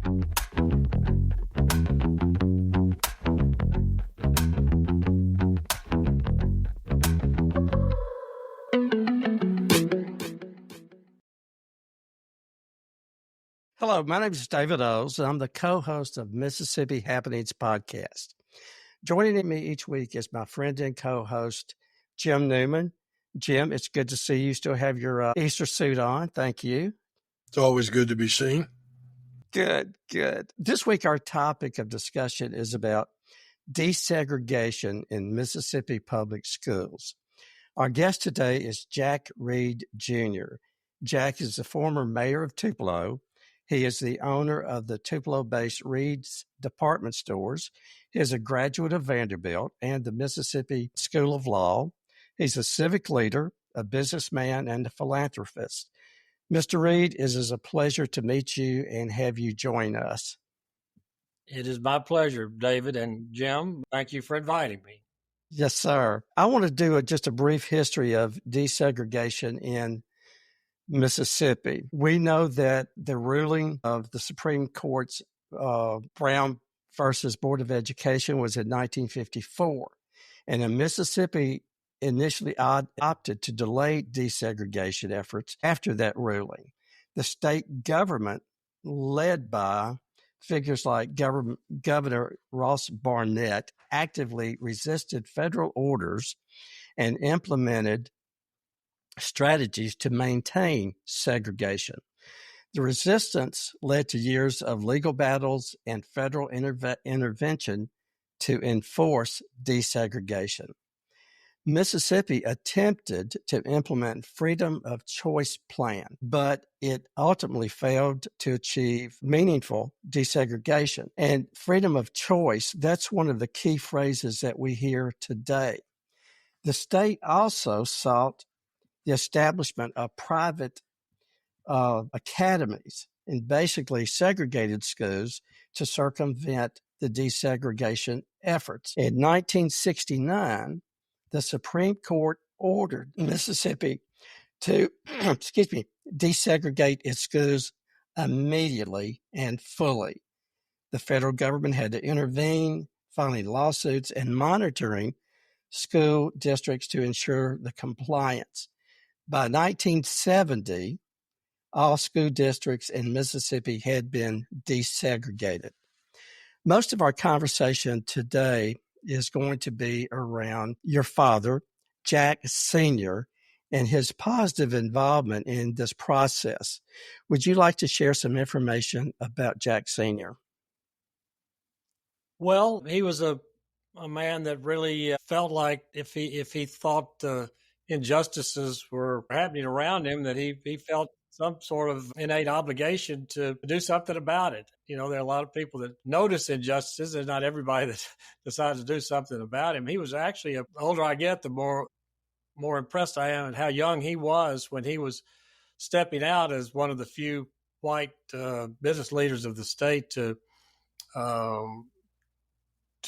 Hello, my name is David Oles, and I'm the co-host of Mississippi Happenings podcast. Joining me each week is my friend and co-host, Jim Newman. Jim, it's good to see you still have your Easter suit on. Thank you. It's always good to be seen. Good. This week, our topic of discussion is about desegregation in Mississippi public schools. Our guest today is Jack Reed Jr. Jack is the former mayor of Tupelo. He is the owner of the Tupelo-based Reed's Department Stores. He is a graduate of Vanderbilt and the Mississippi School of Law. He's a civic leader, a businessman, and a philanthropist. Mr. Reed, it is a pleasure to meet you and have you join us. It is my pleasure, David and Jim. Thank you for inviting me. Yes, sir. I want to do just a brief history of desegregation in Mississippi. We know that the ruling of the Supreme Court's Brown versus Board of Education was in 1954. And in Mississippi initially opted to delay desegregation efforts after that ruling. The state government, led by figures like Governor Ross Barnett, actively resisted federal orders and implemented strategies to maintain segregation. The resistance led to years of legal battles and federal intervention to enforce desegregation. Mississippi attempted to implement freedom of choice plan, but it ultimately failed to achieve meaningful desegregation. And freedom of choice, that's one of the key phrases that we hear today. The state also sought the establishment of private academies and basically segregated schools to circumvent the desegregation efforts. In 1969, the Supreme Court ordered Mississippi to, desegregate its schools immediately and fully. The federal government had to intervene, filing lawsuits and monitoring school districts to ensure the compliance. By 1970, all school districts in Mississippi had been desegregated. Most of our conversation today is going to be around your father, Jack Sr., and his positive involvement in this process. Would you like to share some information about Jack Sr.? Well, he was a man that really felt like if he thought injustices were happening around him, that he felt some sort of innate obligation to do something about it. You know, there are a lot of people that notice injustices, and not everybody that decides to do something about him. He was actually, the older I get, the more impressed I am at how young he was when he was stepping out as one of the few white business leaders of the state to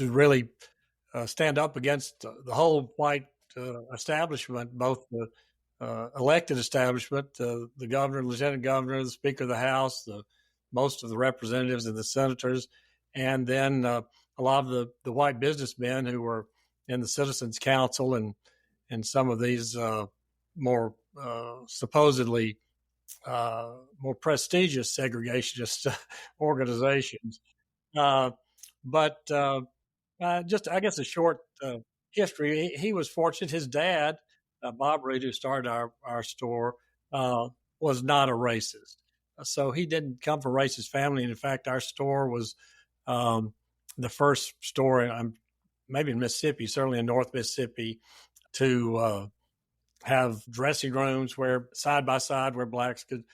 really stand up against the whole white establishment, both the elected establishment, the governor, lieutenant governor, the speaker of the House, most of the representatives and the senators, and then a lot of the white businessmen who were in the Citizens Council and some of these more supposedly more prestigious segregationist organizations. But just, I guess, a short history. He was fortunate. His dad, Bob Reed, who started our store, was not a racist. So he didn't come from a racist family. And in fact, our store was the first store, maybe in Mississippi, certainly in North Mississippi, to have dressing rooms where side by side where blacks could.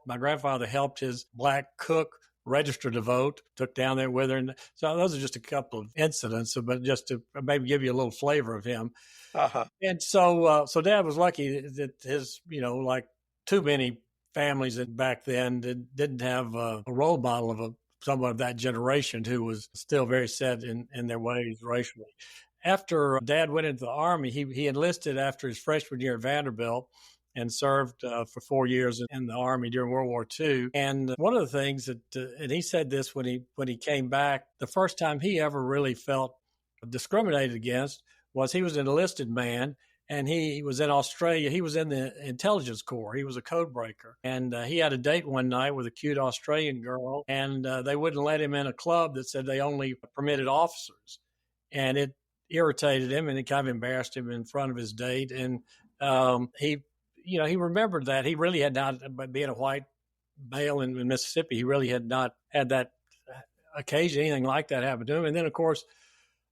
My grandfather helped his black cook register to vote, took down there with her. And so those are just a couple of incidents, but just to maybe give you a little flavor of him. Uh-huh. And so Dad was lucky that his, like too many families back then didn't have a role model of someone of that generation who was still very set in their ways racially. After Dad went into the Army, he enlisted after his freshman year at Vanderbilt and served for 4 years in the Army during World War II. And one of the things that, and he said this when he came back, the first time he ever really felt discriminated against was he was an enlisted man, and he was in Australia. He was in the intelligence corps. He was a code breaker. And he had a date one night with a cute Australian girl, and they wouldn't let him in a club that said they only permitted officers. And it irritated him, and it kind of embarrassed him in front of his date. And he remembered that. He really had not, being a white male in Mississippi, he really had not had that occasion, anything like that happen to him. And then, of course,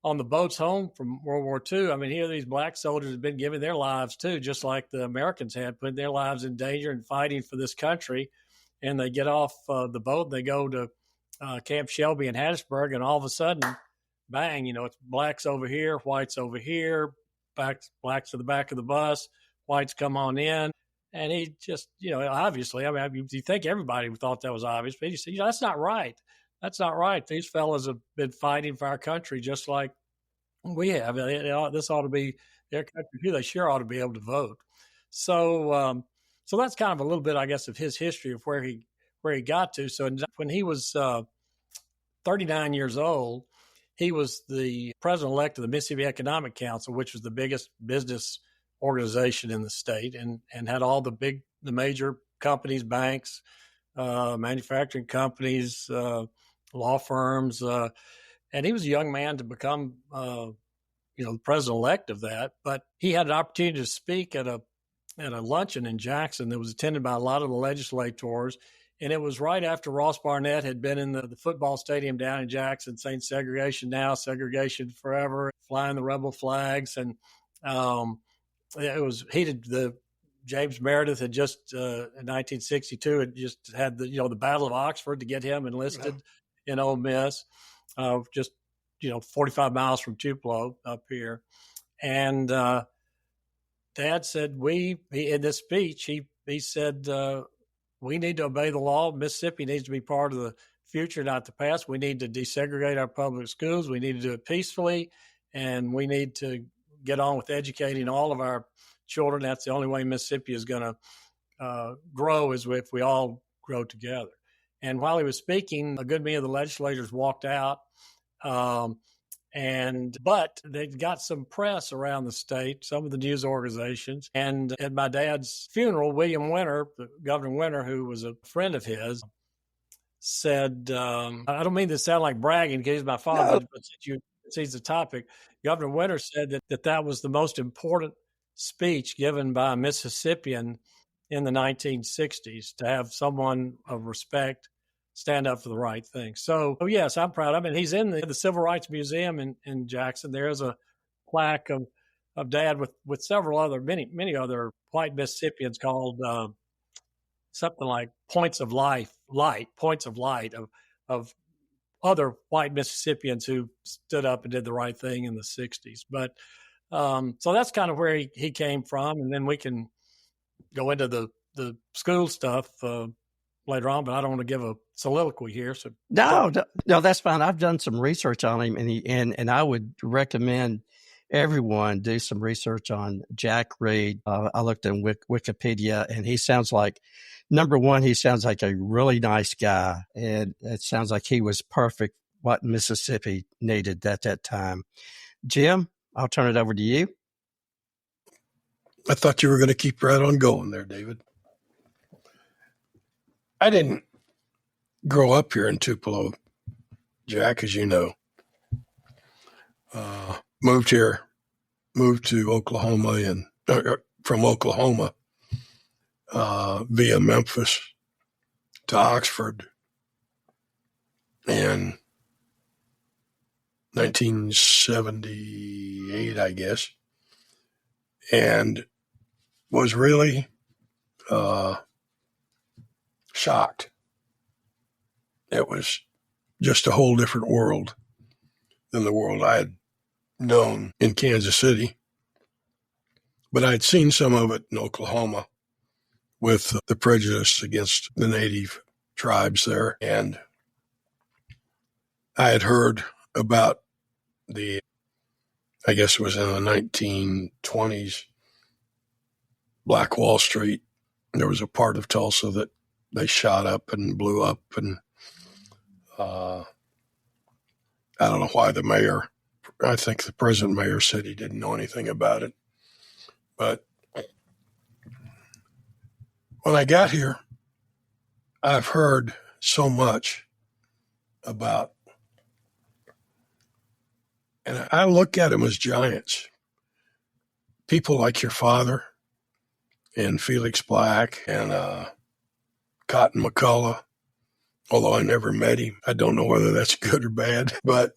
on the boats home from World War II, I mean, here these black soldiers have been giving their lives too, just like the Americans had, putting their lives in danger and fighting for this country. And they get off the boat, and they go to Camp Shelby in Hattiesburg, and all of a sudden, bang, it's blacks over here, whites over here, blacks to the back of the bus, whites come on in. And he just, obviously, I mean, you think everybody thought that was obvious, but he said, that's not right. That's not right. These fellas have been fighting for our country just like we have. This ought to be their country too. They sure ought to be able to vote. So that's kind of a little bit, I guess, of his history of where he got to. So when he was 39 years old, he was the president-elect of the Mississippi Economic Council, which was the biggest business organization in the state, and had all the major companies, banks, manufacturing companies, law firms, and he was a young man to become, the president-elect of that. But he had an opportunity to speak at a luncheon in Jackson that was attended by a lot of the legislators, and it was right after Ross Barnett had been in the football stadium down in Jackson saying segregation now, segregation forever, flying the rebel flags, and it was heated. James Meredith had just in 1962 had just had the Battle of Oxford to get him enlisted in Ole Miss, just 45 miles from Tupelo up here. And Dad said in this speech he said we need to obey the law. Mississippi needs to be part of the future, not the past. We need to desegregate our public schools. We need to do it peacefully, and we need to get on with educating all of our children. That's the only way Mississippi is going to grow, is if we all grow together. And while he was speaking, a good many of the legislators walked out, but they got some press around the state, some of the news organizations. And at my dad's funeral, William Winter, Governor Winter, who was a friend of his, said, I don't mean to sound like bragging because he's my father, but since he's the topic, Governor Winter said that was the most important speech given by a Mississippian in the 1960s, to have someone of respect stand up for the right thing. So yes, I'm proud of him. He's in the Civil Rights Museum in Jackson. There is a plaque of Dad with several other, many other white Mississippians, called something like points of light of other white Mississippians who stood up and did the right thing in the 60s. But so that's kind of where he came from. And then we can go into the school stuff later on, but I don't want to give a soliloquy here. So no, that's fine. I've done some research on him, and I would recommend everyone do some research on Jack Reed. I looked in Wikipedia, and he sounds like, number one, he sounds like a really nice guy, and it sounds like he was perfect what Mississippi needed at that time. Jim, I'll turn it over to you. I thought you were going to keep right on going there, David. I didn't grow up here in Tupelo, Jack, as you know. Moved to Oklahoma, and from Oklahoma via Memphis to Oxford in 1978, I guess, and was really shocked. It was just a whole different world than the world I had known in Kansas City. But I'd seen some of it in Oklahoma with the prejudice against the native tribes there. And I had heard about I guess it was in the 1920s, Black Wall Street. There was a part of Tulsa that they shot up and blew up, and I don't know why the mayor, I think the present mayor said he didn't know anything about it. But when I got here, I've heard so much about, and I look at them as giants. People like your father and Felix Black and Cotton McCullough, although I never met him. I don't know whether that's good or bad, but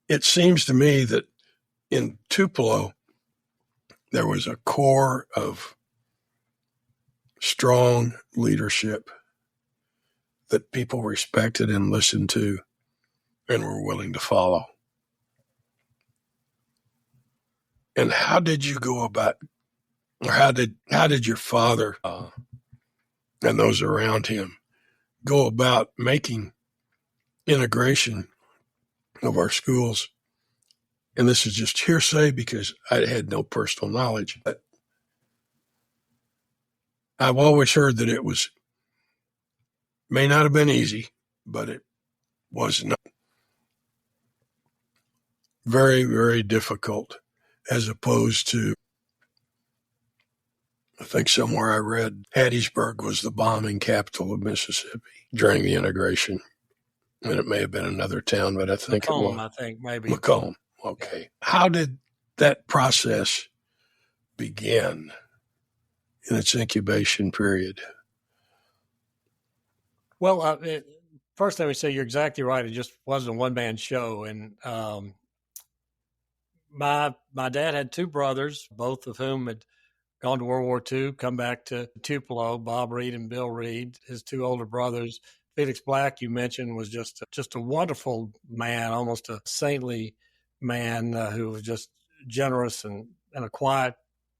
it seems to me that in Tupelo, there was a core of strong leadership that people respected and listened to and were willing to follow. And how did you go about, or how did your father and those around him go about making integration of our schools? And this is just hearsay because I had no personal knowledge, but I've always heard that it may not have been easy, but it was not very, very difficult, as opposed to, I think somewhere I read Hattiesburg was the bombing capital of Mississippi during the integration. And it may have been another town, but I think Macomb, it was. I think, maybe. Macomb. Okay. How did that process begin in its incubation period? Well, first, let me say you're exactly right. It just wasn't a one-man show. And my dad had two brothers, both of whom had gone to World War II, come back to Tupelo, Bob Reed and Bill Reed, his two older brothers. Felix Black, you mentioned, was just a wonderful man, almost a saintly man who was just generous and in a quiet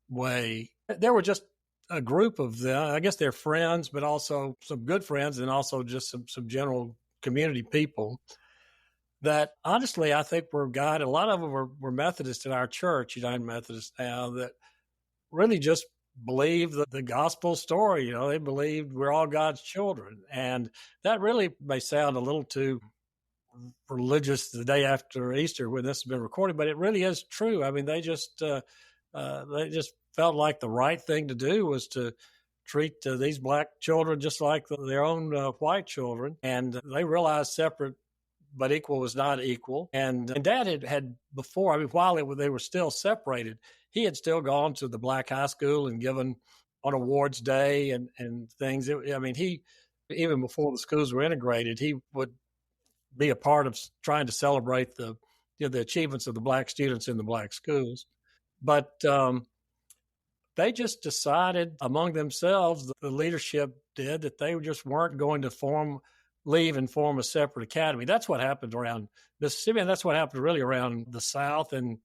way. There were just a group of them. I guess they're friends, but also some good friends and also just some general community people that honestly I think were guided. A lot of them were Methodists in our church, United Methodists now, that really just believed the gospel story. They believed we're all God's children. And that really may sound a little too religious the day after Easter when this has been recorded, but it really is true. I mean, they just felt like the right thing to do was to treat these black children just like their own white children. And they realized separate but equal was not equal. And Dad had before, I mean, while they were still separated, he had still gone to the black high school and given on awards day and things. He, even before the schools were integrated, he would be a part of trying to celebrate the achievements of the black students in the black schools. But they just decided among themselves, the leadership did, that they just weren't going to leave and form a separate academy. That's what happened around Mississippi, and that's what happened really around the South and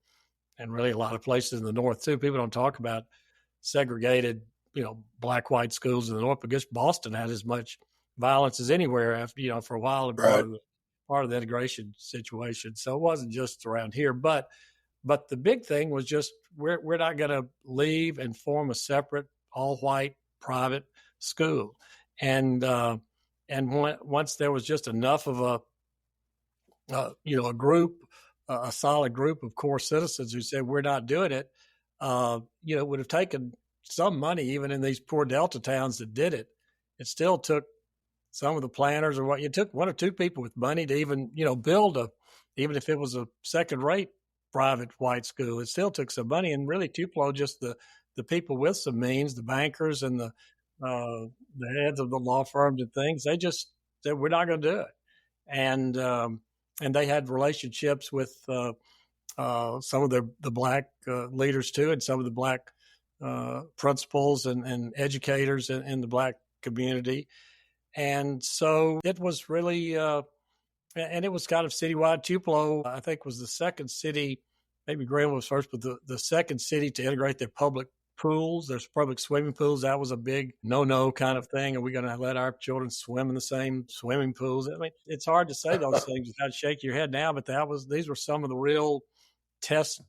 really a lot of places in the North too. People don't talk about segregated, black, white schools in the North, because Boston had as much violence as anywhere after, for a while, Right. part of the integration situation. So it wasn't just around here, but the big thing was just we're not going to leave and form a separate all-white private school. And once there was just enough of a group, a solid group of core citizens who said we're not doing it, it would have taken some money, even in these poor Delta towns that did it. It still took some of the planners, or it took one or two people with money to even build even if it was a second-rate private white school. It still took some money, and really Tupelo, just the people with some means, the bankers and the heads of the law firms and things, they just said we're not going to do it. And they had relationships with some of the black leaders too, and some of the black principals and educators in the black community. And so it was really, and it was kind of citywide. Tupelo, I think, was the second city, maybe Graham was first, but the second city to integrate their public pools. There's public swimming pools. That was a big no kind of thing. Are we going to let our children swim in the same swimming pools? I mean, it's hard to say those things without to shake your head now, but these were some of the real test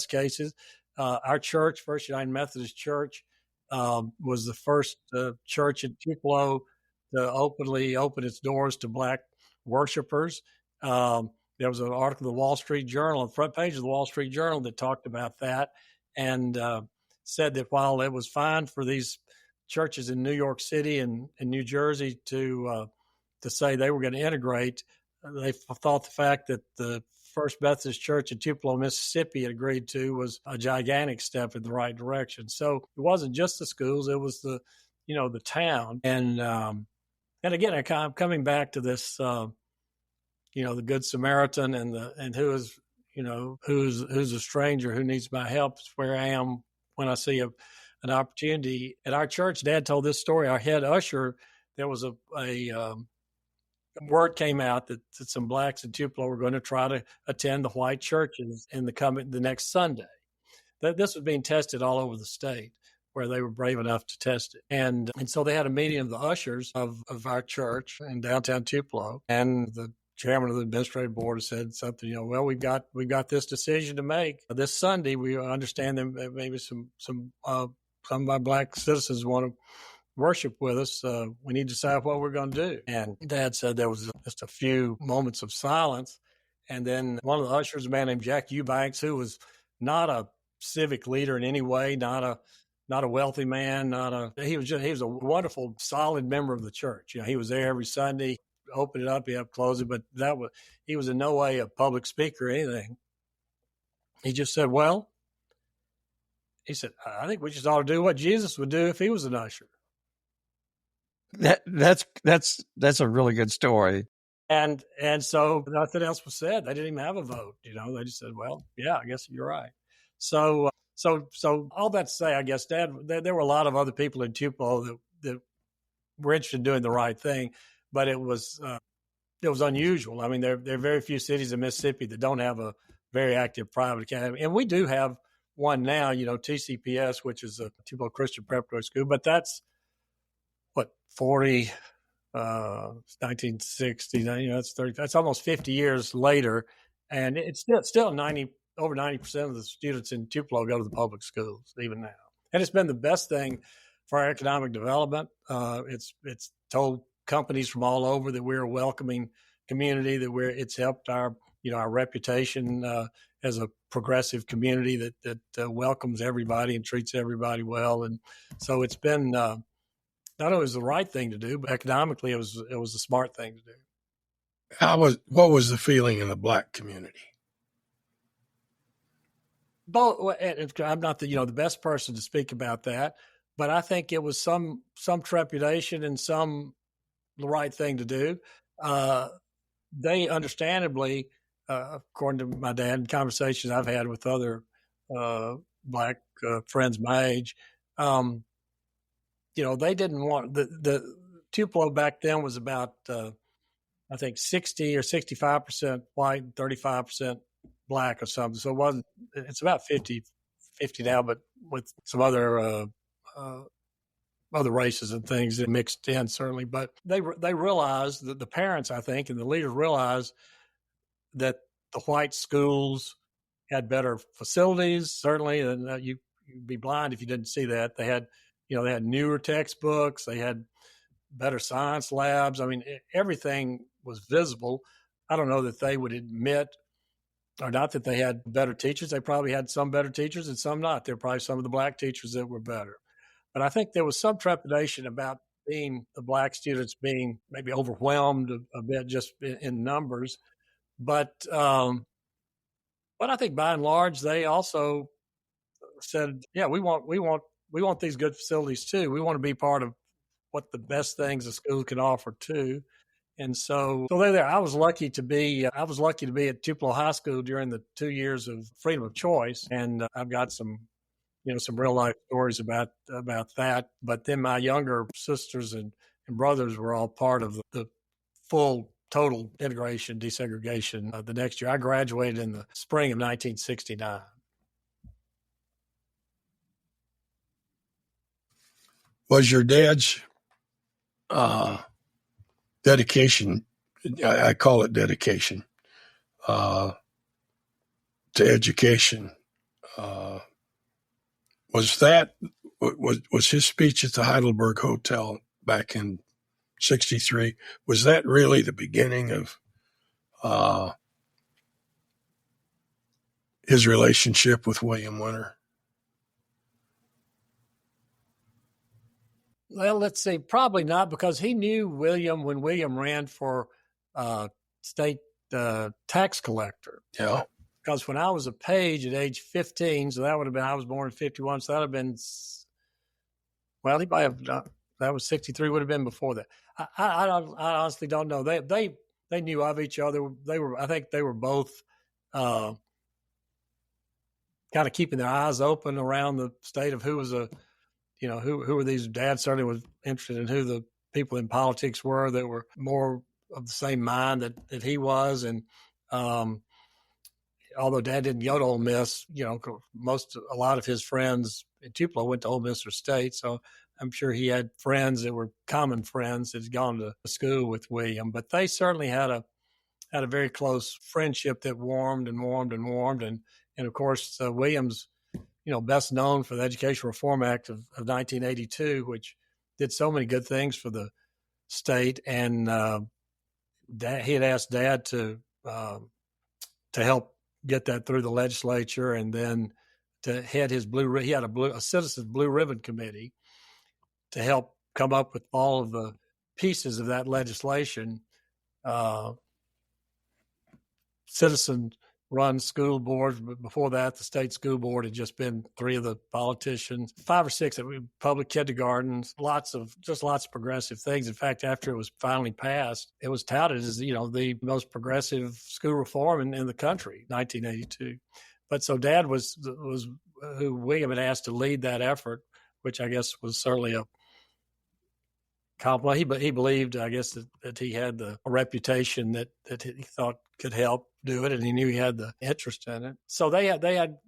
cases. Our church, First United Methodist Church, was the first church in Tupelo to openly open its doors to black worshipers. There was an article in the Wall Street Journal, on the front page of the Wall Street Journal, that talked about that, and said that while it was fine for these churches in New York City and New Jersey to say they were going to integrate, they thought the fact that the First Methodist Church in Tupelo, Mississippi had agreed to was a gigantic step in the right direction. So it wasn't just the schools, it was the town. And again, I'm coming back to this, the Good Samaritan and who is, who's a stranger who needs my help is where I am when I see an opportunity. At our church, Dad told this story. Our head usher, there was a word came out that some blacks in Tupelo were going to try to attend the white churches the next Sunday. This was being tested all over the state, where they were brave enough to test it. And so they had a meeting of the ushers of our church in downtown Tupelo, and the chairman of the administrative board said something, well, we've got this decision to make this Sunday. We understand that maybe some of our black citizens want to worship with us. We need to decide what we're going to do. And Dad said there was just a few moments of silence. And then one of the ushers, a man named Jack Eubanks, who was not a civic leader in any way, not a wealthy man, he was a wonderful, solid member of the church. He was there every Sunday, open it up, he had to close it, but he was in no way a public speaker or anything. He just said, I think we just ought to do what Jesus would do if he was an usher. That's a really good story. And so nothing else was said. They didn't even have a vote. They just said, well, yeah, I guess you're right. So all that to say, I guess, Dad, there were a lot of other people in Tupelo that were interested in doing the right thing, but it was unusual. I mean, there are very few cities in Mississippi that don't have a very active private academy, and we do have one now. TCPS, which is a Tupelo Christian Preparatory School, but that's 1960. That's 30. That's almost 50 years later, and it's still over 90% of the students in Tupelo go to the public schools even now. And it's been the best thing for our economic development. It's told companies from all over that we're a welcoming community, that it's helped our reputation as a progressive community that welcomes everybody and treats everybody well. And so it's been not only was the right thing to do, but economically it was the smart thing to do. What was the feeling in the black community? Both, I'm not the best person to speak about that, but I think it was some trepidation and some the right thing to do. They understandably, according to my dad and conversations I've had with other black friends my age, they didn't want the Tupelo back then was about I think 60 or 65% white, 35% black or something. So it's about 50 now, but with some other races and things that mixed in certainly. But they realized that the parents, I think, and the leaders realized that the white schools had better facilities, certainly, and you'd be blind if you didn't see that. They had newer textbooks, they had better science labs. I mean, everything was visible. I don't know that they would admit, or not that they had better teachers. They probably had some better teachers and some not. There were probably some of the black teachers that were better. But I think there was some trepidation about the black students being maybe overwhelmed a bit just in numbers. But I think by and large, they also said, yeah, we want these good facilities too. We want to be part of what the best things the school can offer too. And so they're there. I was lucky to be at Tupelo High School during the 2 years of freedom of choice, and I've got some real life stories about that. But then my younger sisters and brothers were all part of the full total integration, desegregation. The next year, I graduated in the spring of 1969. Was your dad's dedication, I call it dedication, to education, Was that was his speech at the Heidelberg Hotel back in '63? Was that really the beginning of his relationship with William Winter? Well, let's see. Probably not, because he knew William when William ran for state tax collector. Yeah. Because when I was a page at age 15, so that would have been, I was born in 51, so that would have been, well, he might have, that was 63, would have been before that. I honestly don't know. They knew of each other. I think they were both kind of keeping their eyes open around the state of who was who were these. Dad certainly was interested in who the people in politics were that were more of the same mind that he was. And although Dad didn't go to Ole Miss, a lot of his friends in Tupelo went to Ole Miss or State. So I'm sure he had friends that were common friends that had gone to school with William. But they certainly had a very close friendship that warmed and warmed and warmed. And of course, William's, best known for the Education Reform Act of 1982, which did so many good things for the state. And he had asked Dad to help get that through the legislature, and then to head his he had a citizens blue ribbon committee to help come up with all of the pieces of that legislation. Citizen run school boards, but before that, the state school board had just been 3 of the politicians, 5 or 6 that public kindergartens, lots of progressive things. In fact, after it was finally passed, it was touted as, the most progressive school reform in the country, 1982. But so Dad was who William had asked to lead that effort, which I guess was certainly a compliment. He believed, I guess, that he had a reputation that he thought could help do it, and he knew he had the interest in it. So they led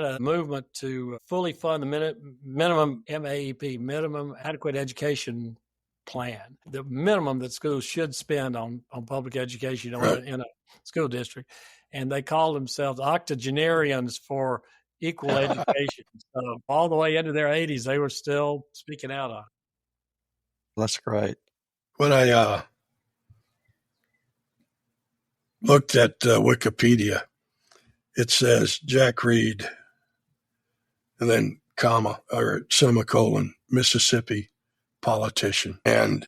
a movement to fully fund the minimum MAEP, minimum adequate education plan, the minimum that schools should spend on public education in a school district. And they called themselves octogenarians for equal education. So all the way into their 80s, they were still speaking out on it. That's great. When I looked at Wikipedia, it says Jack Reed, and then comma or semicolon, Mississippi politician, and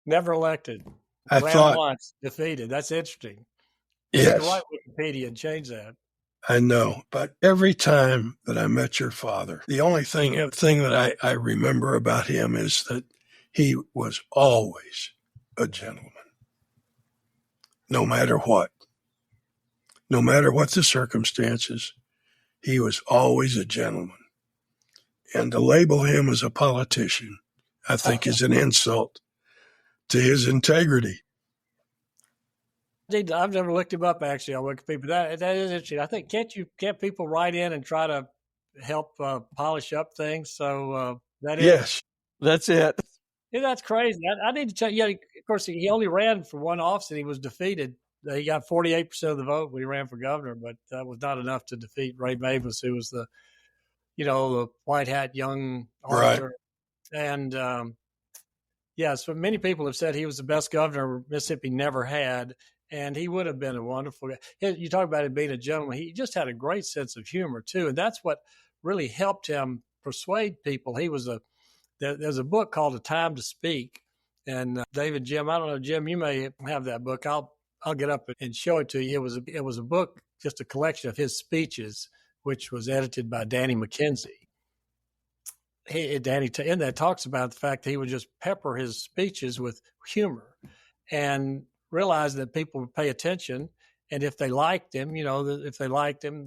never elected. I thought once, defeated. That's interesting. Yes, write Wikipedia and change that. I know, but every time that I met your father, the only thing that I remember about him is that he was always a gentleman, no matter what. No matter what the circumstances, he was always a gentleman. And to label him as a politician, I think, is an insult to his integrity. I've never looked him up actually on Wikipedia, but that is interesting. I think can't people write in and try to help polish up things? So yes, that's it. Yeah, that's crazy. I need to check. Yeah, of course, he only ran for one office and he was defeated. He got 48% of the vote when he ran for governor, but that was not enough to defeat Ray Mavis, who was the white hat young officer. Right. And so many people have said he was the best governor Mississippi never had, and he would have been a wonderful guy. You talk about him being a gentleman. He just had a great sense of humor too, and that's what really helped him persuade people. There's a book called A Time to Speak, and Jim, I don't know, Jim, you may have that book. I'll get up and show it to you. It was a book, just a collection of his speeches, which was edited by Danny McKenzie. Danny in that talks about the fact that he would just pepper his speeches with humor, and realize that people would pay attention, and if they liked him,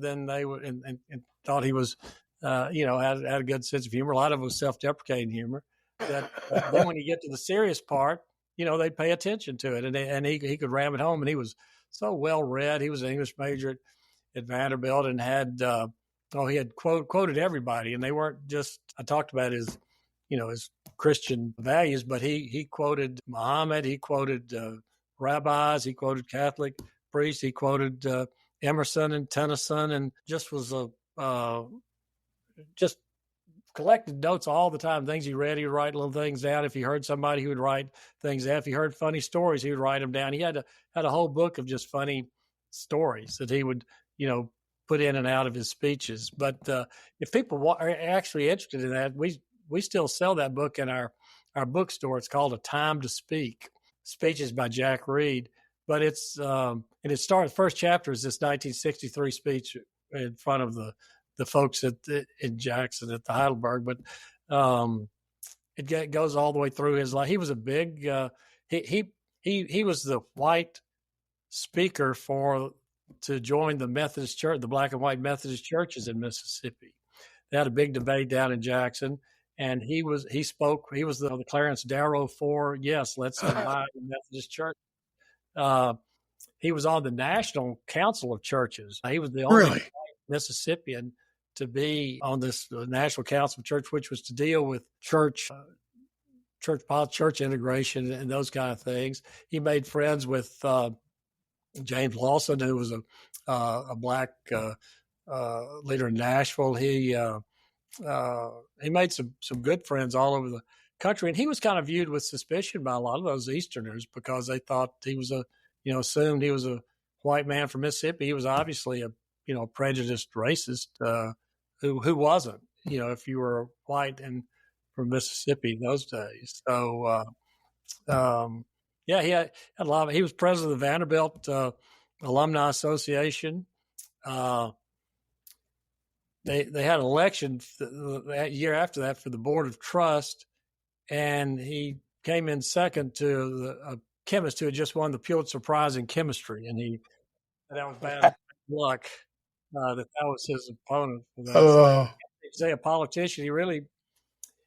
then they would and thought he was. Had a good sense of humor. A lot of it was self-deprecating humor. That then when you get to the serious part, they'd pay attention to it, and he could ram it home. And he was so well read. He was an English major at Vanderbilt, and had he had quoted everybody, and they weren't just. I talked about his Christian values, but he quoted Muhammad, he quoted rabbis, he quoted Catholic priests, he quoted Emerson and Tennyson, and just was just collected notes all the time. Things he read, he would write little things down. If he heard somebody, he would write things down. If he heard funny stories, he would write them down. He had a whole book of just funny stories that he would, put in and out of his speeches. But if people are actually interested in that, we still sell that book in our bookstore. It's called A Time to Speak, Speeches by Jack Reed. But it's and it starts. First chapter is this 1963 speech in front of the folks in Jackson at the Heidelberg, but it goes all the way through his life. He was a big he was the white speaker to join the Methodist Church, the black and white Methodist churches in Mississippi. They had a big debate down in Jackson, and he was the Clarence Darrow for yes, let's divide the Methodist Church. He was on the National Council of Churches. He was the only Mississippian to be on this National Council of Church, which was to deal with church integration and those kind of things. He made friends with James Lawson, who was a black leader in Nashville. He made some good friends all over the country, and he was kind of viewed with suspicion by a lot of those Easterners because they thought he was assumed he was a white man from Mississippi. He was obviously a prejudiced racist who wasn't, if you were white and from Mississippi in those days. So, he had a lot he was president of the Vanderbilt Alumni Association. They had an election that year after that for the Board of Trust, and he came in second to a chemist who had just won the Pulitzer Prize in chemistry, and that was bad luck. That was his opponent for that. So, say a politician,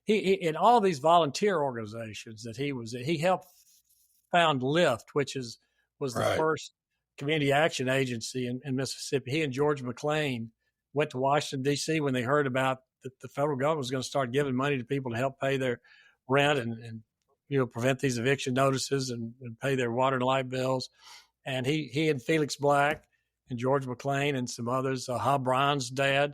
he in all these volunteer organizations that he helped found Lift, which was the first community action agency in Mississippi. He and George McLean went to Washington, D.C. when they heard about that the federal government was going to start giving money to people to help pay their rent and prevent these eviction notices and pay their water and light bills. And he and Felix Black and George McLean and some others, Hob Brown's dad,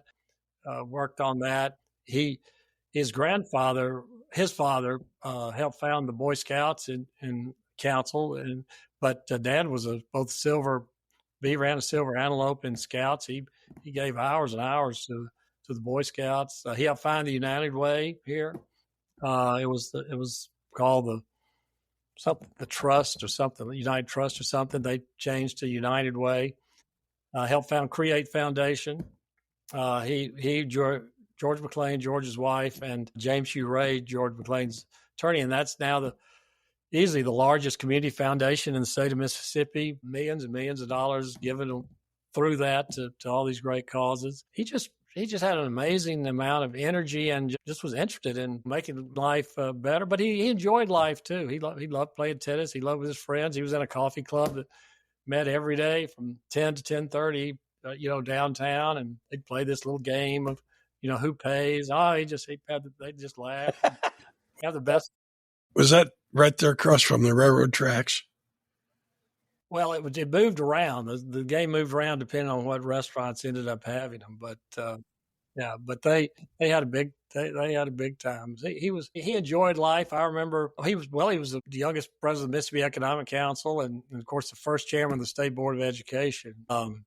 worked on that. His father helped found the Boy Scouts in Council, but Dad was he ran a silver antelope in Scouts. He gave hours and hours to the Boy Scouts. He helped find the United Way here. It was called the Trust or something, United Trust or something. They changed to United Way. Helped found Create Foundation. George McLean, George's wife, and James Hugh Ray, George McLean's attorney, and that's now easily the largest community foundation in the state of Mississippi. Millions and millions of dollars given through that to all these great causes. He just had an amazing amount of energy and just was interested in making life better. But he enjoyed life too. He loved playing tennis. He loved with his friends. He was in a coffee club that met every day from 10 to 10:30, downtown, and they'd play this little game of, who pays. They just laugh. Have the best. Was that right there across from the railroad tracks? Well, it moved around. The game moved around depending on what restaurants ended up having them. But but they had a big time. He enjoyed life. I remember he was the youngest president of the Mississippi Economic Council and of course the first chairman of the State Board of Education. And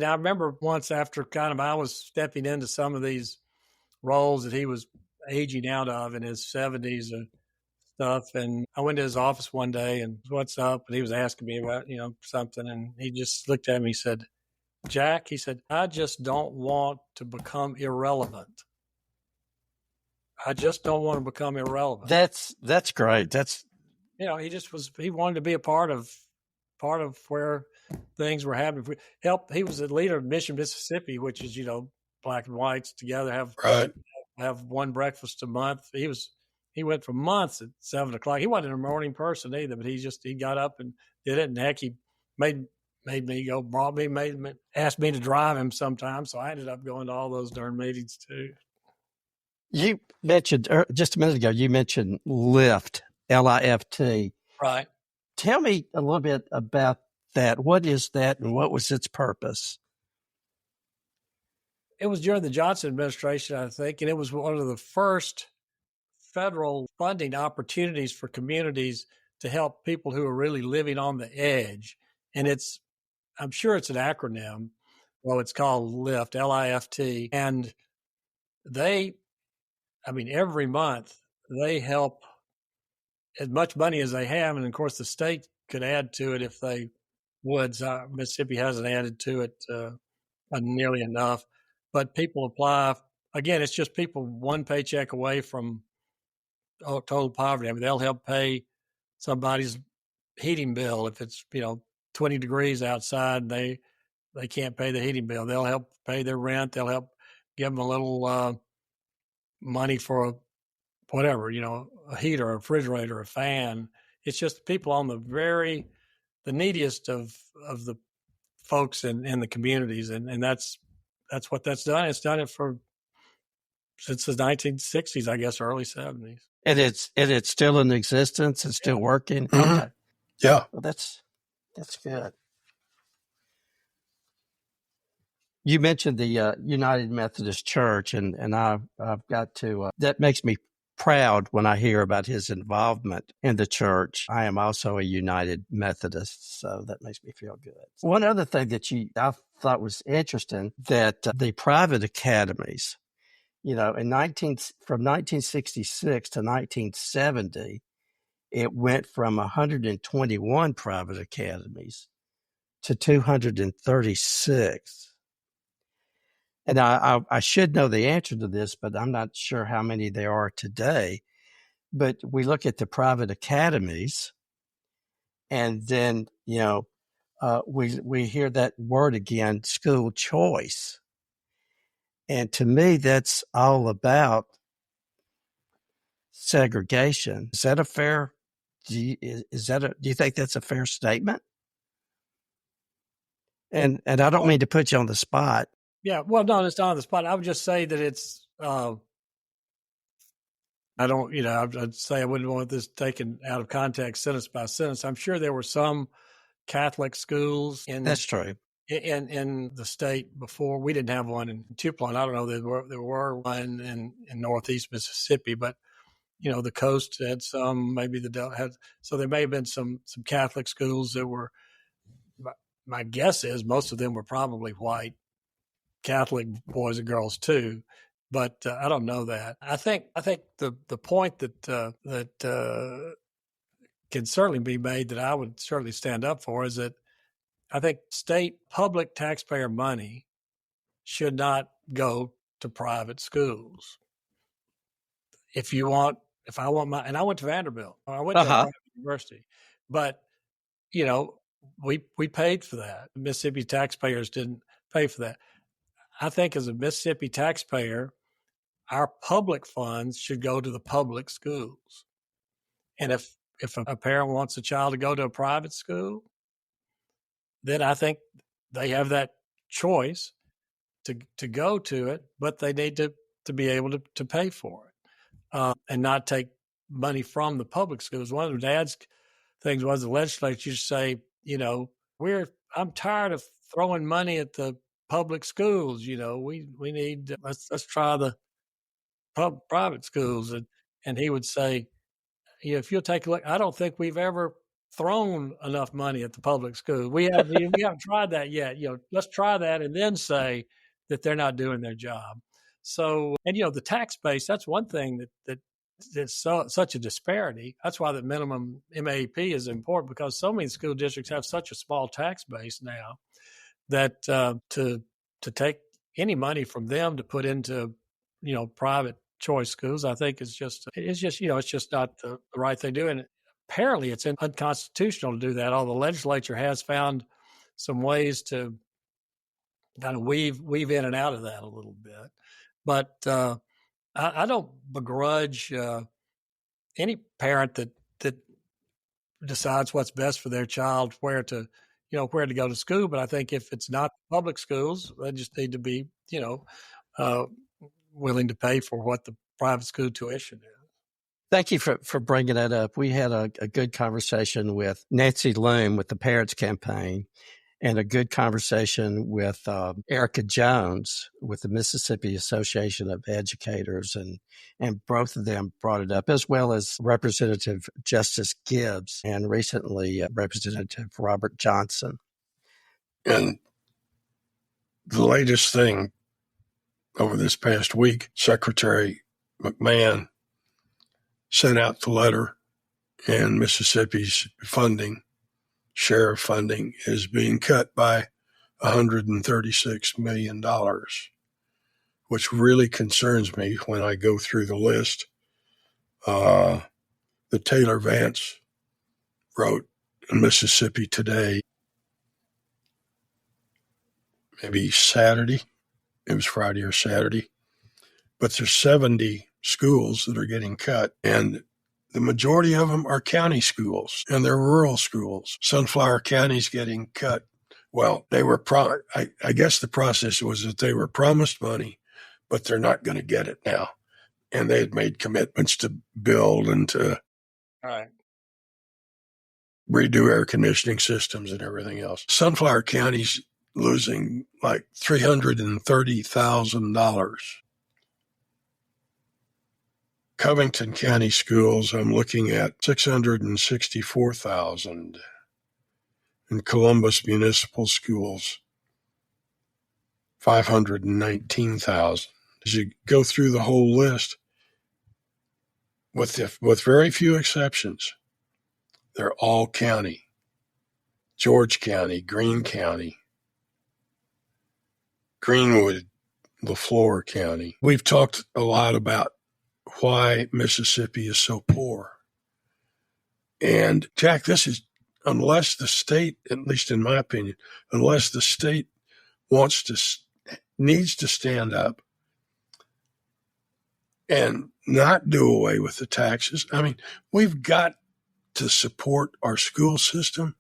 I remember once after I was stepping into some of these roles that he was aging out of in his 70s and stuff. And I went to his office one day and what's up? And he was asking me about, something. And he just looked at me and said, Jack, he said, I just don't want to become irrelevant. I just don't want to become irrelevant. That's great. That's, he wanted to be a part of where things were happening. He was the leader of Mission, Mississippi, which is, black and whites together have one breakfast a month. He went for months at 7 o'clock. He wasn't a morning person either, but he got up and did it. And heck, he made me go, asked me to drive him sometimes. So I ended up going to all those darn meetings too. You mentioned just a minute ago, Lift, LIFT. Right. Tell me a little bit about that? What is that, and what was its purpose? It was during the Johnson administration, I think, and it was one of the first federal funding opportunities for communities to help people who are really living on the edge. And I'm sure it's an acronym. Well, it's called LIFT, LIFT. And every month they help as much money as they have. And of course, the state could add to it if they would. Mississippi hasn't added to it nearly enough. But people apply. Again, it's just people one paycheck away from total poverty. They'll help pay somebody's heating bill if it's 20 degrees outside. They can't pay the heating bill. They'll help pay their rent. They'll help give them a little money for whatever, a heater, a refrigerator, a fan. It's just people on the neediest of the folks in the communities, and that's what that's done. It's done it since the 1960s, I guess, early 70s. And it's still in existence. It's still working. Mm-hmm. Okay. Yeah. Well, that's good. You mentioned the United Methodist Church, and I've got to. That makes me proud when I hear about his involvement in the church. I am also a United Methodist, so that makes me feel good. One other thing that I thought was interesting, that the private academies, from 1966 to 1970, it went from 121 private academies to 236. And I should know the answer to this, but I'm not sure how many there are today. But we look at the private academies, and then, we hear that word again, school choice. And to me, that's all about segregation. Is that a fair? Do you think that's a fair statement? And I don't mean to put you on the spot. Yeah, well, no, it's not on the spot. I would just say that it's. I'd say I wouldn't want this taken out of context, sentence by sentence. I'm sure there were some Catholic schools That's true. In the state before. We didn't have one in Tupelo. I don't know, there were one in Northeast Mississippi, but the coast had some. Maybe the Delta had. So there may have been some Catholic schools that were. My guess is most of them were probably white Catholic boys and girls too, but I don't know that. I think the point that can certainly be made, that I would certainly stand up for, is that I think state public taxpayer money should not go to private schools. If I want and I went to Vanderbilt, I went to a private university, but we paid for that. Mississippi taxpayers didn't pay for that. I think as a Mississippi taxpayer, our public funds should go to the public schools. And if a parent wants a child to go to a private school, then I think they have that choice to go to it, but they need to be able to pay for it and not take money from the public schools. One of the dad's things was the legislature used to say, I'm tired of throwing money at the public schools. We need let's try the private schools, and he would say, if you'll take a look, I don't think we've ever thrown enough money at the public schools. We haven't tried that yet. Let's try that and then say that they're not doing their job. So, and the tax base, that's one thing that's such a disparity. That's why the minimum MAP is important, because so many school districts have such a small tax base now that to take any money from them to put into private choice schools, I think it's just not the right thing to do. And apparently it's unconstitutional to do that. Although the legislature has found some ways to kind of weave in and out of that a little bit. But I don't begrudge any parent that decides what's best for their child, where to go to school. But I think if it's not public schools, they just need to be, willing to pay for what the private school tuition is. Thank you for bringing that up. We had a good conversation with Nancy Loom with the Parents Campaign, and a good conversation with Erica Jones with the Mississippi Association of Educators, and both of them brought it up, as well as Representative Justice Gibbs and recently Representative Robert Johnson. And the latest thing over this past week, Secretary McMahon sent out the letter, and Mississippi's share of funding is being cut by $136 million, which really concerns me when I go through the list. The Taylor Vance wrote in Mississippi Today, maybe Saturday. It was Friday or Saturday. But there's 70 schools that are getting cut, and the majority of them are county schools, and they're rural schools. Sunflower County's getting cut. Well, they were I guess the process was that they were promised money, but they're not going to get it now. And they had made commitments to build and to redo air conditioning systems and everything else. Sunflower County's losing like $330,000. Covington County Schools, I'm looking at $664,000. And Columbus Municipal Schools, $519,000. As you go through the whole list, with very few exceptions, they're all county. George County, Greene County, Greenwood, LaFleur County. We've talked a lot about why Mississippi is so poor. And Jack, this is, unless the state, at least in my opinion, unless the state needs to stand up and not do away with the taxes. I mean, we've got to support our school system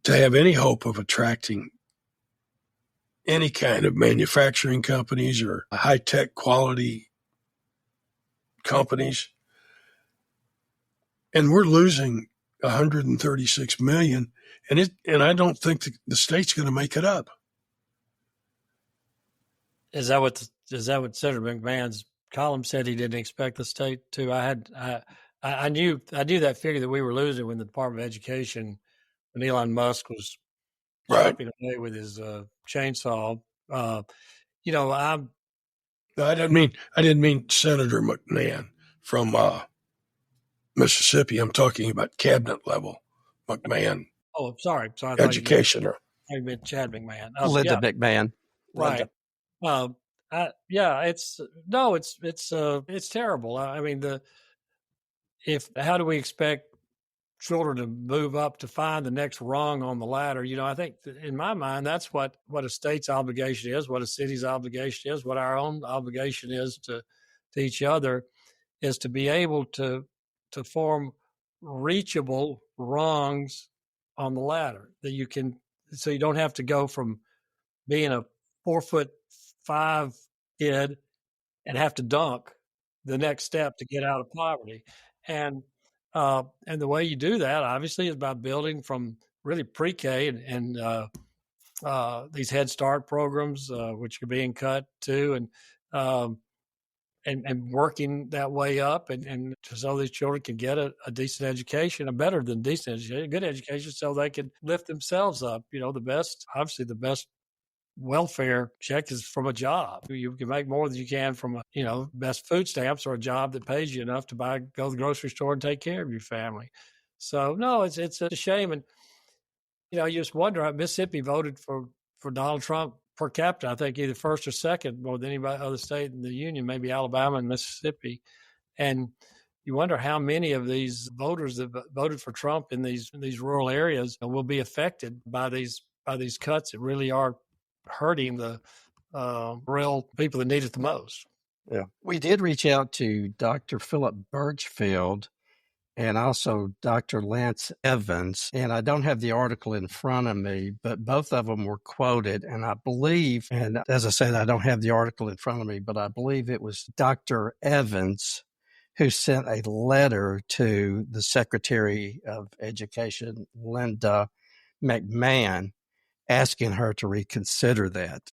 to have any hope of attracting any kind of manufacturing companies or high-tech quality companies. And we're losing $136 million, and I don't think the state's going to make it up. Is that what Senator McMahon's column said? He didn't expect the state to. I knew that figure that we were losing when the Department of Education, when Elon Musk was chopping away with his chainsaw. I didn't mean Senator McMahon from Mississippi. I'm talking about cabinet level McMahon. Oh, I'm sorry. I education. I meant Chad McMahon. Linda McMahon. Right. It's terrible. I mean, how do we expect children to move up to find the next rung on the ladder? I think in my mind, that's what a state's obligation is, what a city's obligation is, what our own obligation is to each other, is to be able to form reachable rungs on the ladder that you can, so you don't have to go from being a 4'5" kid and have to dunk the next step to get out of poverty. And the way you do that, obviously, is by building from really pre-K and these Head Start programs, which are being cut too, and working that way up, and so these children can get a decent education, a better than decent education, a good education, so they can lift themselves up. The best welfare check is from a job. You can make more than you can from best food stamps or a job that pays you enough to go to the grocery store and take care of your family. So no, it's a shame. And you just wonder, Mississippi voted for Donald Trump per capita, I think either first or second more than any other state in the union, maybe Alabama and Mississippi. And you wonder how many of these voters that voted for Trump in these rural areas will be affected by these cuts that really are hurting the real people that need it the most. Yeah. We did reach out to Dr. Philip Birchfield, and also Dr. Lance Evans. And I don't have the article in front of me, but both of them were quoted. And I believe, and as I said, I don't have the article in front of me, but I believe it was Dr. Evans who sent a letter to the Secretary of Education, Linda McMahon, asking her to reconsider that.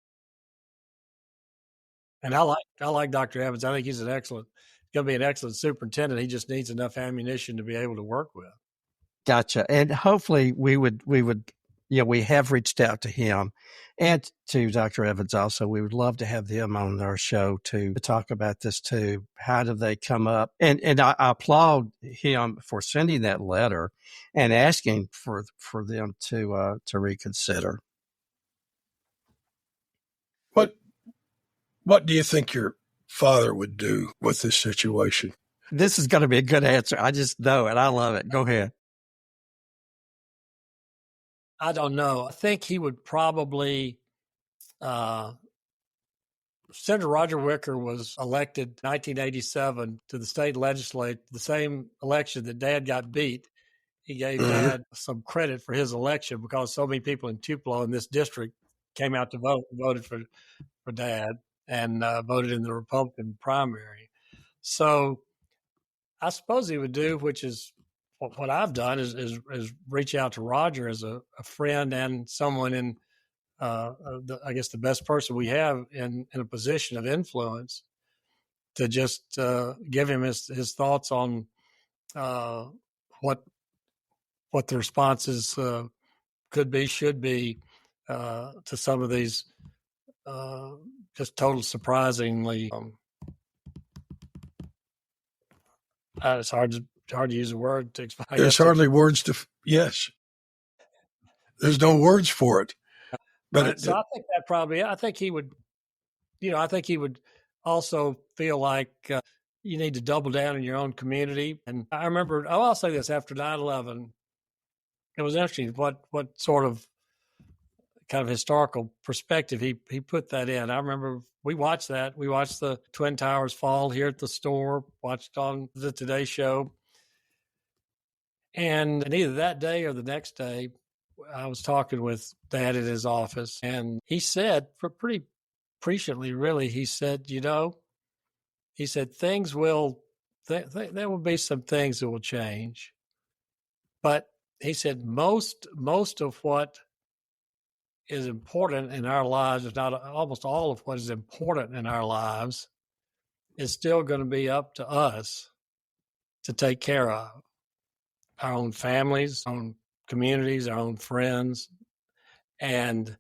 And I like Dr. Evans. I think he's going to be an excellent superintendent. He just needs enough ammunition to be able to work with. Gotcha. And hopefully we would, we have reached out to him and to Dr. Evans also. We would love to have them on our show to talk about this too. How do they come up? And I applaud him for sending that letter and asking for them to reconsider. What do you think your father would do with this situation? This is going to be a good answer. I just know it. I love it. Go ahead. I don't know. I think he would probably, Senator Roger Wicker was elected in 1987 to the state legislature, the same election that Dad got beat. He gave Dad some credit for his election because so many people in Tupelo in this district came out to voted for Dad and voted in the Republican primary. So I suppose he would do, which is what I've done, is reach out to Roger as a friend and someone in, I guess, the best person we have in a position of influence to just give him his thoughts on what the responses could be, should be to some of these just total surprisingly. It's hard to use a word to explain. There's hardly words to, yes. There's no words for it. But so I think that probably, I think he would also feel like you need to double down in your own community. And I remember, I'll say this, after 9/11, it was interesting what sort of kind of historical perspective he put that in. I remember we watched that. We watched the Twin Towers fall here at the store, watched on the Today Show. And either that day or the next day, I was talking with Dad in his office, and he said, pretty presciently, really, he said, things will, there will be some things that will change. But he said, most of what is important in our lives, if not almost all of what is important in our lives, is still going to be up to us to take care of. Our own families, our own communities, our own friends. And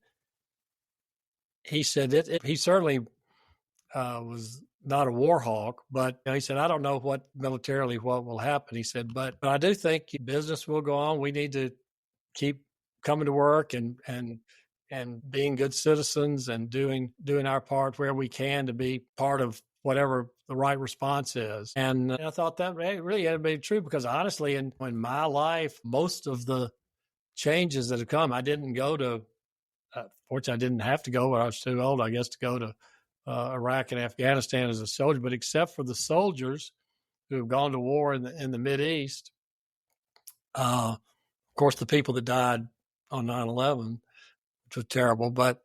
he said he certainly was not a war hawk, but he said, I don't know what will happen. He said, but I do think business will go on. We need to keep coming to work and being good citizens and doing our part where we can to be part of whatever the right response is. And I thought that really had to be true because honestly, in my life, most of the changes that have come, I didn't go to, fortunately I didn't have to go, but I was too old, I guess, to go to Iraq and Afghanistan as a soldier. But except for the soldiers who have gone to war in the Mideast, of course, the people that died on 9/11, which was terrible. But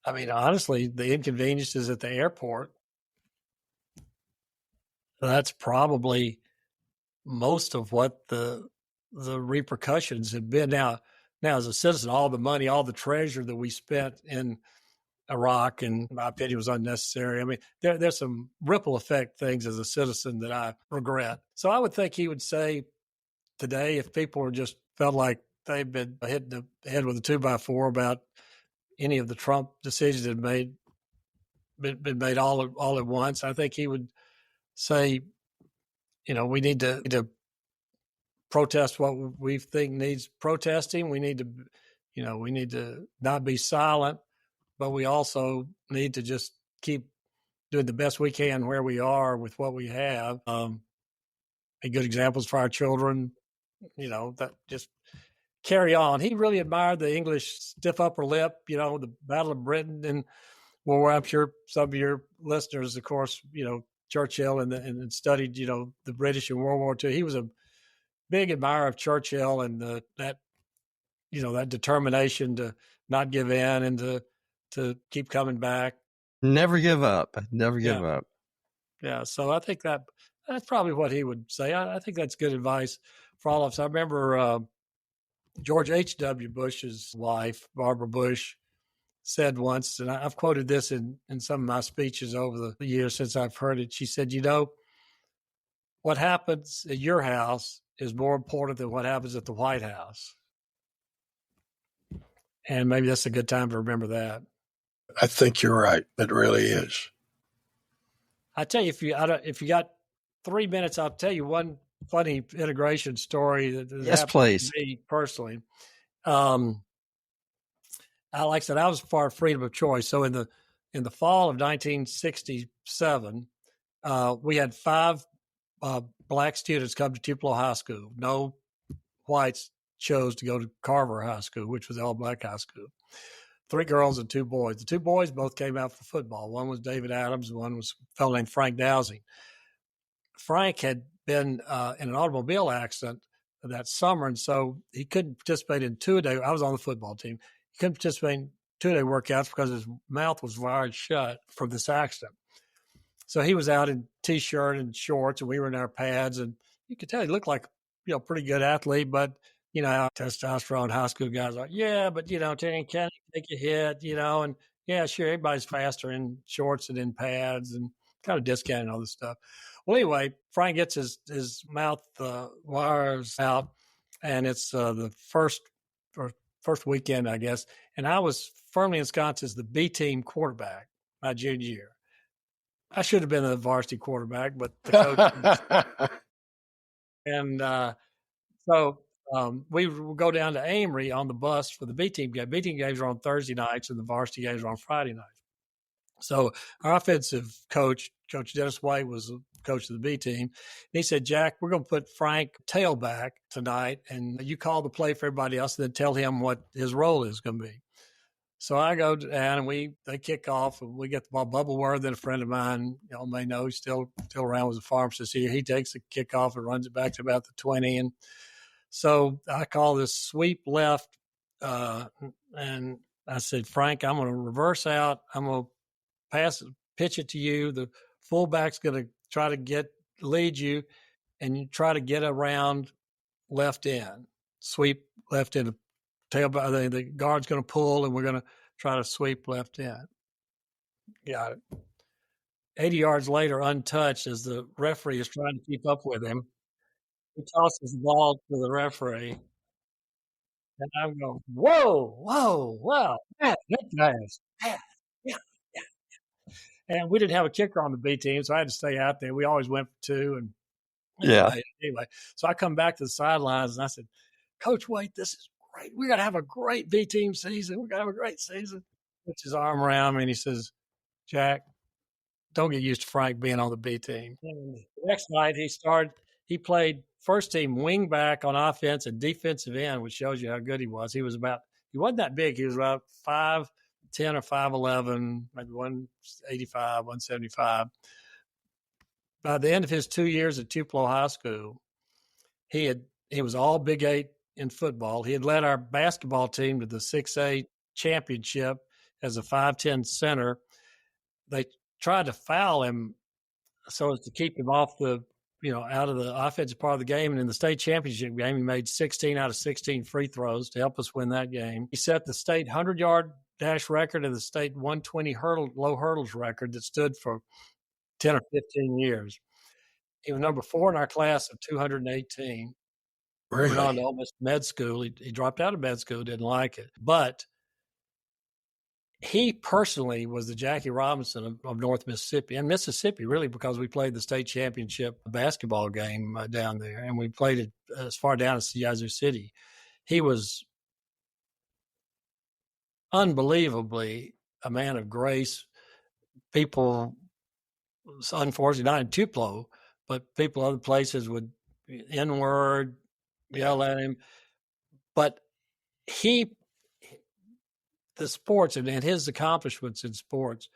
I mean, honestly, the inconveniences at the airport, that's probably most of what the repercussions have been. Now, as a citizen, all the money, all the treasure that we spent in Iraq, in my opinion, was unnecessary. I mean, there's some ripple effect things as a citizen that I regret. So I would think he would say today, if people were just felt like they've been hit the head with a 2x4 about any of the Trump decisions that been made all at once, I think he would say, we need to protest what we think needs protesting. We need to not be silent, but we also need to just keep doing the best we can where we are with what we have. Be good examples for our children, that just carry on. He really admired the English stiff upper lip, the Battle of Britain and War. I'm sure some of your listeners, of course, Churchill and studied, the British in World War II. He was a big admirer of Churchill and that determination to not give in and to keep coming back. Never give up. Never give up. Yeah. So I think that's probably what he would say. I think that's good advice for all of us. I remember George H.W. Bush's wife, Barbara Bush, said once, and I've quoted this in some of my speeches over the years since I've heard it. She said, what happens at your house is more important than what happens at the White House. And maybe that's a good time to remember that. I think you're right. It really is. I tell you, if you got 3 minutes, I'll tell you one funny integration story that happened please. to me personally. Like I said, I was for freedom of choice. So in the fall of 1967, we had 5 black students come to Tupelo High School. No whites chose to go to Carver High School, which was all black high school. 3 girls and 2 boys. The 2 boys both came out for football. One was David Adams. One was a fellow named Frank Dowsing. Frank had been in an automobile accident that summer, and so he couldn't participate in 2-a-day. I was on the football team. He couldn't participate in 2-a-day workouts because his mouth was wired shut from this accident. So he was out in T-shirt and shorts, and we were in our pads, and you could tell he looked like pretty good athlete, but how testosterone high school guys are, yeah, but Terry County take a hit, and yeah, sure, everybody's faster in shorts and in pads and kind of discounting all this stuff. Well, anyway, Frank gets his mouth wires out, and it's the first weekend, I guess, and I was firmly ensconced as the B team quarterback my junior year. I should have been a varsity quarterback, but the coach and so we would go down to Amory on the bus for the B team game. B team games are on Thursday nights, and the varsity games are on Friday nights. So our offensive coach, Coach Dennis White, was the coach of the B team. And he said, Jack, we're going to put Frank tailback tonight, and you call the play for everybody else, and then tell him what his role is going to be. So I go down, and they kick off, and we get the ball. Bubba Worthen, a friend of mine, y'all may know, he's still around, was a pharmacist here. He takes the kickoff and runs it back to about the 20, and so I call this sweep left, and I said, Frank, I'm going to reverse out. I'm going to pitch it to you. The fullback's going to try to lead you, and you try to get around left end, sweep left end. Tailback, the guard's going to pull, and we're going to try to sweep left end. Got it. 80 yards later, untouched, as the referee is trying to keep up with him, he tosses the ball to the referee. And I'm going, whoa, wow, that pass. Yeah. And we didn't have a kicker on the B team, so I had to stay out there. We always went for 2. And anyway, so I come back to the sidelines, and I said, Coach White, this is great. We're going to have a great B team season. We're going to have a great season. Puts his arm around me, and he says, Jack, don't get used to Frank being on the B team. And the next night, he played first team wing back on offense and defensive end, which shows you how good he was. He wasn't that big. He was about 5'10" or 5'11", maybe 185, 175. By the end of his 2 years at Tupelo High School, he was all Big 8 in football. He had led our basketball team to the 6A championship as a 5'10" center. They tried to foul him so as to keep him off out of the offensive part of the game. And in the state championship game, he made 16 out of 16 free throws to help us win that game. He set the state 100-yard dash record and the state 120 low hurdles record that stood for 10 or 15 years. He was number 4 in our class of 218. Really? Went on to Ole Miss med school. He dropped out of med school, didn't like it. But he personally was the Jackie Robinson of North Mississippi, and Mississippi, really, because we played the state championship basketball game down there, and we played it as far down as Yazoo City. He was unbelievably a man of grace. People, unfortunately, not in Tupelo, but people other places would N-word, yell at him. But the sports and his accomplishments in sports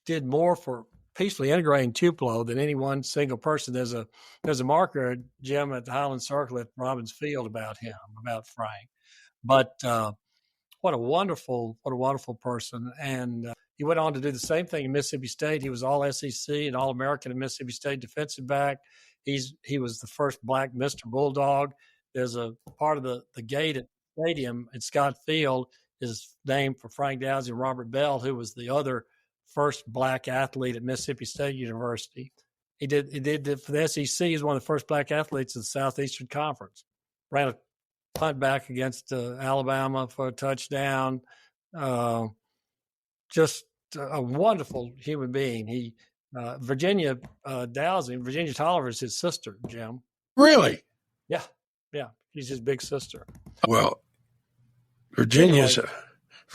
did more for peacefully integrating Tupelo than any one single person. There's a marker, Jim, at the Highland Circle at Robbins Field about him, about Frank. But what a wonderful person. And he went on to do the same thing in Mississippi State. He was all SEC and all American in Mississippi State defensive back. He was the first black Mr. Bulldog. There's a part of the gate at the stadium at Scott Field is named for Frank Dowsey and Robert Bell, who was the other first black athlete at Mississippi State University. He did for the SEC. He's one of the first black athletes in the Southeastern Conference. Ran a punt back against Alabama for a touchdown. Just a wonderful human being. Virginia Dowsey, Virginia Tolliver is his sister, Jim. Really? Yeah. She's his big sister. Well, Virginia's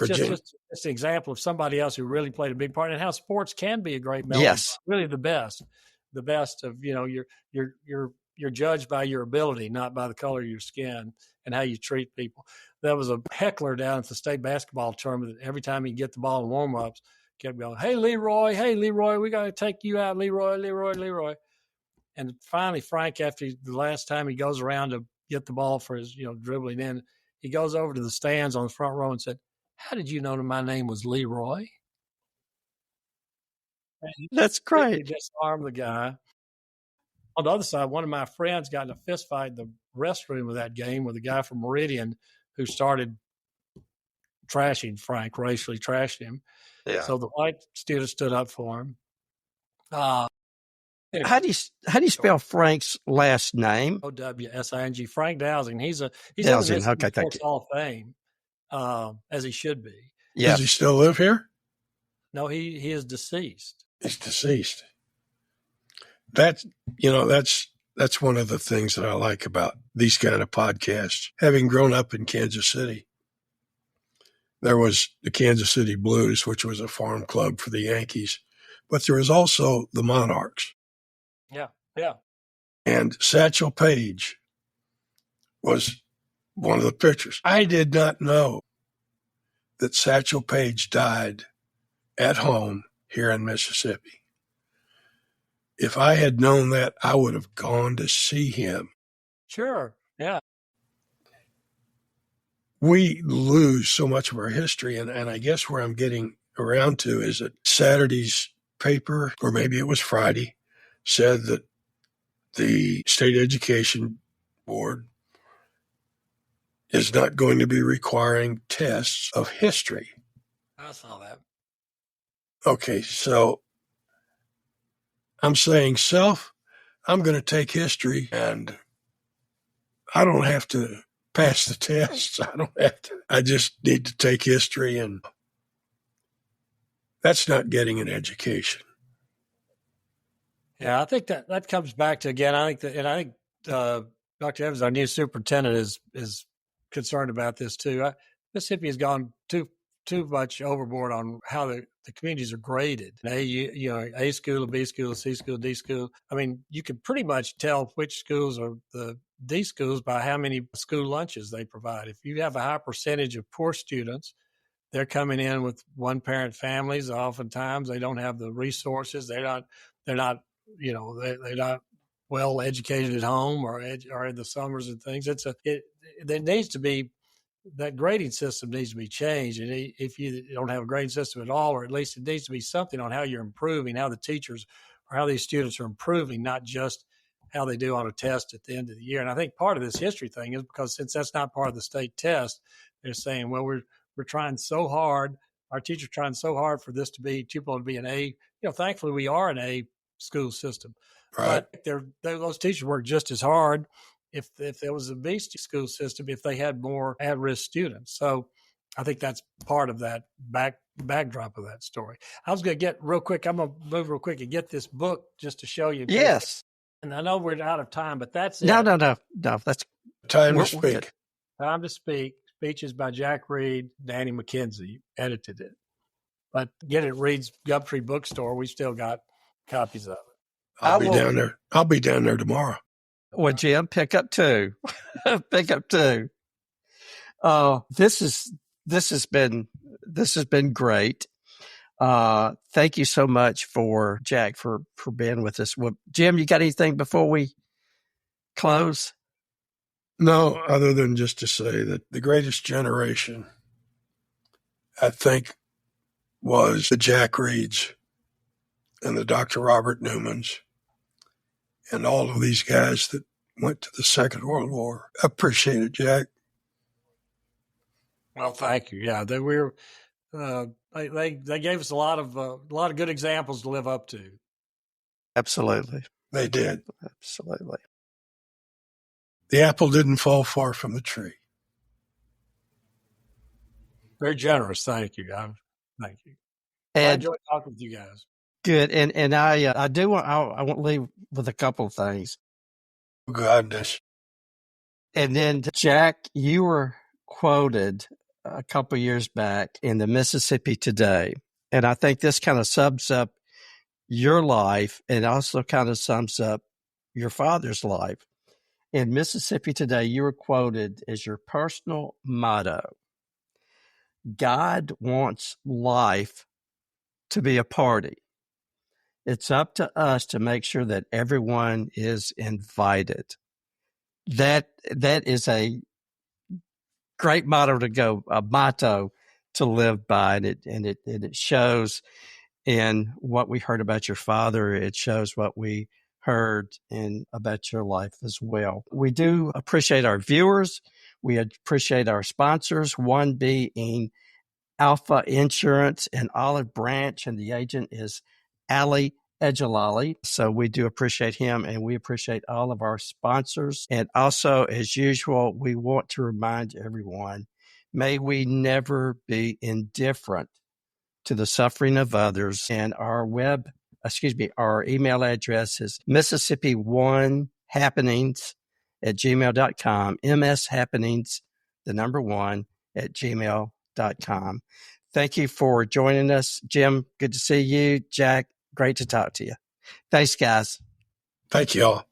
Just an example of somebody else who really played a big part in how sports can be a great melting Yes. pot. Really the best of, you're judged by your ability, not by the color of your skin and how you treat people. There was a heckler down at the state basketball tournament that every time he'd get the ball in warm-ups, kept going, hey, Leroy, we got to take you out, Leroy. And finally, Frank, after the last time he goes around to get the ball for his, dribbling in, he goes over to the stands on the front row and said, how did you know that my name was Leroy? That's great. He disarmed the guy. On the other side, one of my friends got in a fist fight in the restroom of that game with a guy from Meridian who started trashing Frank, racially trashed him. Yeah. So the white student stood up for him. Anyway. How do you spell Frank's last name? Owsing. Frank Dowsing. He's Dowsing. in the Okay, thank you. Hall of Fame, as he should be. Yeah. Does he still live here? No, he is deceased. He's deceased. That's one of the things that I like about these kind of podcasts. Having grown up in Kansas City, there was the Kansas City Blues, which was a farm club for the Yankees, but there was also the Monarchs. Yeah. And Satchel Paige was one of the pitchers. I did not know that Satchel Paige died at home here in Mississippi. If I had known that, I would have gone to see him. Sure, yeah. We lose so much of our history, and I guess where I'm getting around to is that Saturday's paper, or maybe it was Friday, said that the State Education Board is not going to be requiring tests of history. I saw that. Okay, so I'm saying, I'm going to take history, and I don't have to pass the tests. I just need to take history, and that's not getting an education. Yeah, I think that comes back to, again, I think Dr. Evans, our new superintendent, is concerned about this too. Mississippi has gone too much overboard on how the communities are graded. A school, a B school, a C school, D school. I mean, you can pretty much tell which schools are the D schools by how many school lunches they provide. If you have a high percentage of poor students, they're coming in with one-parent families. Oftentimes, they don't have the resources. They're not well educated at home or in the summers and things. There needs to be, that grading system needs to be changed. And if you don't have a grading system at all, or at least it needs to be something on how you're improving, how the teachers or how these students are improving, not just how they do on a test at the end of the year. And I think part of this history thing is because since that's not part of the state test, they're saying, well, we're trying so hard, our teachers trying so hard for this to be Tupelo to be an A. Thankfully we are an A school system. Right. But those teachers work just as hard if there was a B school system, if they had more at-risk students. So I think that's part of that backdrop of that story. I was going to get real quick. I'm going to move real quick and get this book just to show you. Yes. And I know we're out of time, but that's it. No. That's time to speak. Time to speak. Speeches by Jack Reed, Danny McKenzie edited it. But get it at Reed's Gumtree Bookstore. We still got copies of it. I'll be down there. I'll be down there tomorrow. Well, Jim, pick up two. Pick up two. This has been great. Thank you so much for Jack for being with us. Well, Jim, you got anything before we close? No, other than just to say that the greatest generation, I think, was the Jack Reeds and the Dr. Robert Newmans and all of these guys that went to the Second World War. I appreciate it, Jack. Well, thank you. Yeah, they were. They gave us a lot of good examples to live up to. Absolutely, They did. Absolutely. The apple didn't fall far from the tree. Very generous. Thank you. Thank you. And I enjoyed talking with you guys. Good. And I do want I want to leave with a couple of things. Goodness. And then Jack, you were quoted a couple of years back in the Mississippi Today, and I think this kind of sums up your life and also kind of sums up your father's life. In Mississippi Today, you were quoted as your personal motto: God wants life to be a party. It's up to us to make sure that everyone is invited. That is a great motto to live by, and it shows in what we heard about your father. It shows what we heard about your life as well. We do appreciate our viewers. We appreciate our sponsors, one being Alpha Insurance and Olive Branch, and the agent is Ali Ejalali. So we do appreciate him, and we appreciate all of our sponsors. And also, as usual, we want to remind everyone, may we never be indifferent to the suffering of others. And our email address is Mississippi1happenings@gmail.com, mshappenings, the number 1 at gmail.com. Thank you for joining us. Jim, good to see you. Jack, great to talk to you. Thanks, guys. Thank you all.